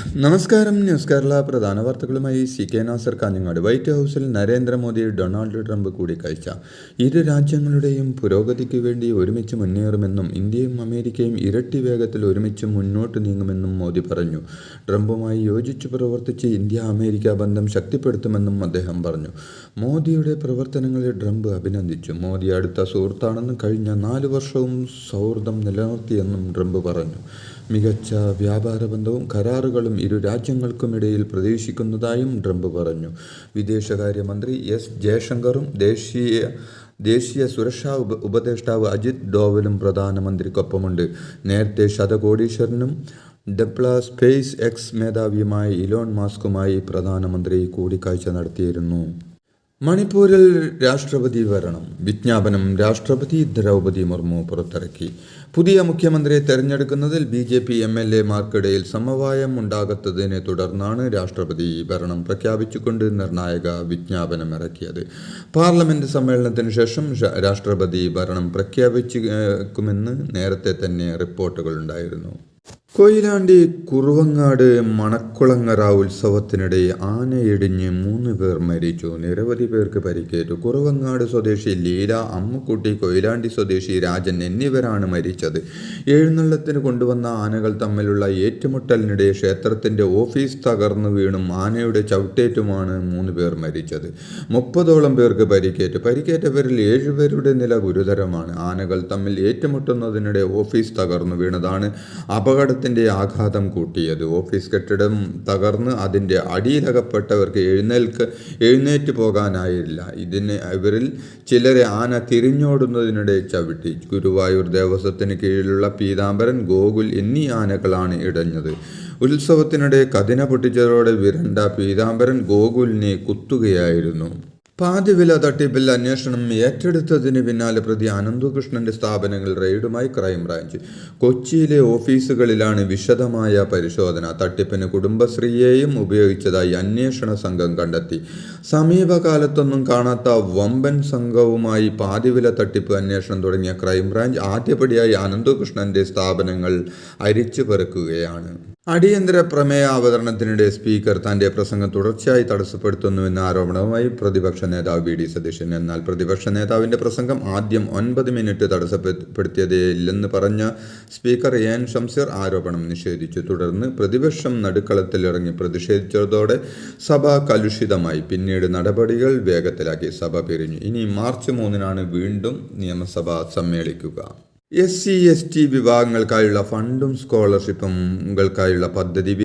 നമസ്കാരം. ന്യൂസ് കേരള പ്രധാന വാർത്തകളുമായി CK നാസർ കാഞ്ഞങ്ങാട്. വൈറ്റ് ഹൗസിൽ നരേന്ദ്രമോദി ഡൊണാൾഡ് ട്രംപ് കൂടിക്കാഴ്ച. ഇരു രാജ്യങ്ങളുടെയും പുരോഗതിക്ക് വേണ്ടി ഒരുമിച്ച് മുന്നേറുമെന്നും ഇന്ത്യയും അമേരിക്കയും ഇരട്ടി വേഗത്തിൽ ഒരുമിച്ച് മുന്നോട്ട് നീങ്ങുമെന്നും മോദി പറഞ്ഞു. ട്രംപുമായി യോജിച്ചു പ്രവർത്തിച്ച് ഇന്ത്യ അമേരിക്ക ബന്ധം ശക്തിപ്പെടുത്തുമെന്നും അദ്ദേഹം പറഞ്ഞു. മോദിയുടെ പ്രവർത്തനങ്ങളെ ട്രംപ് അഭിനന്ദിച്ചു. മോദി അടുത്ത സുഹൃത്താണെന്നും കഴിഞ്ഞ 4 വർഷവും സൗഹൃദം നിലനിർത്തിയെന്നും ട്രംപ് പറഞ്ഞു. മികച്ച വ്യാപാര ബന്ധവും കരാറുകളും ഇരു രാജ്യങ്ങൾക്കുമിടയിൽ പ്രതീക്ഷിക്കുന്നതായും ട്രംപ് പറഞ്ഞു. വിദേശകാര്യമന്ത്രി S. ജയശങ്കറും ദേശീയ സുരക്ഷാ ഉപദേഷ്ടാവ് അജിത് ഡോവലും പ്രധാനമന്ത്രിക്കൊപ്പമുണ്ട്. നേരത്തെ ശതകോടീശ്വരനും സ്പേസ് എക്സ് മേധാവിയുമായ ഇലോൺ മസ്കുമായി പ്രധാനമന്ത്രി കൂടിക്കാഴ്ച നടത്തിയിരുന്നു. മണിപ്പൂരിൽ രാഷ്ട്രപതി ഭരണം വിജ്ഞാപനം രാഷ്ട്രപതി ദ്രൗപദി മുർമു പുറത്തിറക്കി. പുതിയ മുഖ്യമന്ത്രിയെ തെരഞ്ഞെടുക്കുന്നതിൽ BJP MLA-മാർക്കിടയിൽ സമവായം ഉണ്ടാകാത്തതിനെ തുടർന്നാണ് രാഷ്ട്രപതി ഭരണം പ്രഖ്യാപിച്ചുകൊണ്ട് നിർണായക വിജ്ഞാപനം ഇറക്കിയത്. പാർലമെന്റ് സമ്മേളനത്തിന് ശേഷം രാഷ്ട്രപതി ഭരണം പ്രഖ്യാപിച്ചേക്കുമെന്ന് നേരത്തെ തന്നെ റിപ്പോർട്ടുകളുണ്ടായിരുന്നു. കൊയിലാണ്ടി കുറുവങ്ങാട് മണക്കുളങ്ങര ഉത്സവത്തിനിടെ ആനയിടിഞ്ഞ് 3 പേർ മരിച്ചു. നിരവധി പേർക്ക് പരിക്കേറ്റു. കുറുവങ്ങാട് സ്വദേശി ലീല, അമ്മുക്കുട്ടി, കൊയിലാണ്ടി സ്വദേശി രാജൻ എന്നിവരാണ് മരിച്ചത്. എഴുന്നള്ളത്തിന് കൊണ്ടുവന്ന ആനകൾ തമ്മിലുള്ള ഏറ്റുമുട്ടലിനിടെ ക്ഷേത്രത്തിന്റെ ഓഫീസ് തകർന്നു വീണും ആനയുടെ ചവിട്ടേറ്റുമാണ് 3 പേർ മരിച്ചത്. 30ഓളം പേർക്ക് പരിക്കേറ്റു. പരിക്കേറ്റവരിൽ 7 പേരുടെ നില ഗുരുതരമാണ്. ആനകൾ തമ്മിൽ ഏറ്റുമുട്ടുന്നതിനിടെ ഓഫീസ് തകർന്നു വീണതാണ് അപകടത്തിന്റെ ആഘാതം കൂട്ടിയത്. ഓഫീസ് കെട്ടിടം തകർന്ന് അതിന്റെ അടിയിലകപ്പെട്ടവർക്ക് എഴുന്നേറ്റ് പോകാനായില്ല. ഇവരിൽ ചിലരെ ആന തിരിഞ്ഞോടുന്നതിനിടെ ചവിട്ടി. ഗുരുവായൂർ ദേവസ്വത്തിന് കീഴിലുള്ള പീതാംബരൻ, ഗോകുൽ എന്നീ ആനകളാണ് ഇടഞ്ഞത്. ഉത്സവത്തിനിടെ കതിന പൊട്ടിച്ചതോടെ വിരണ്ട പീതാംബരൻ ഗോകുലിനെ കുത്തുകയായിരുന്നു. പാതിവില തട്ടിപ്പിൽ അന്വേഷണം ഏറ്റെടുത്തതിന് പിന്നാലെ പ്രതി അനന്തകൃഷ്ണന്റെ സ്ഥാപനങ്ങൾ റെയ്ഡുമായി ക്രൈംബ്രാഞ്ച്. കൊച്ചിയിലെ ഓഫീസുകളിലാണ് വിശദമായ പരിശോധന. തട്ടിപ്പിന് കുടുംബശ്രീയെയും ഉപയോഗിച്ചതായി അന്വേഷണ സംഘം കണ്ടെത്തി. സമീപകാലത്തൊന്നും കാണാത്ത വമ്പൻ സംഘവുമായി പാതിവില തട്ടിപ്പ് അന്വേഷണം തുടങ്ങിയ ക്രൈംബ്രാഞ്ച് ആദ്യപടിയായി അനന്തകൃഷ്ണന്റെ സ്ഥാപനങ്ങൾ അരിച്ചു പെറുക്കുകയാണ്. അടിയന്തര പ്രമേയ അവതരണത്തിനിടെ സ്പീക്കർ തന്റെ പ്രസംഗം തുടർച്ചയായി തടസ്സപ്പെടുത്തുന്നുവെന്ന ആരോപണവുമായി പ്രതിപക്ഷ നേതാവ് VD സതീശൻ. എന്നാൽ പ്രതിപക്ഷ നേതാവിന്റെ പ്രസംഗം ആദ്യം 9 മിനിറ്റ് തടസ്സപ്പെടുത്തിയതേയില്ലെന്ന് പറഞ്ഞ സ്പീക്കർ AN ഷംസീർ ആരോപണം നിഷേധിച്ചു. തുടർന്ന് പ്രതിപക്ഷം നടുക്കളത്തിലിറങ്ങി പ്രതിഷേധിച്ചതോടെ സഭ കലുഷിതമായി. പിന്നീട് നടപടികൾ വേഗത്തിലാക്കി സഭ പിരിഞ്ഞു. ഇനി മാർച്ച് 3-നാണ് വീണ്ടും നിയമസഭ സമ്മേളിക്കുക. SC ST വിഭാഗങ്ങൾക്കായുള്ള ഫണ്ടും സ്കോളർഷിപ്പുകൾക്കായുള്ള പദ്ധതി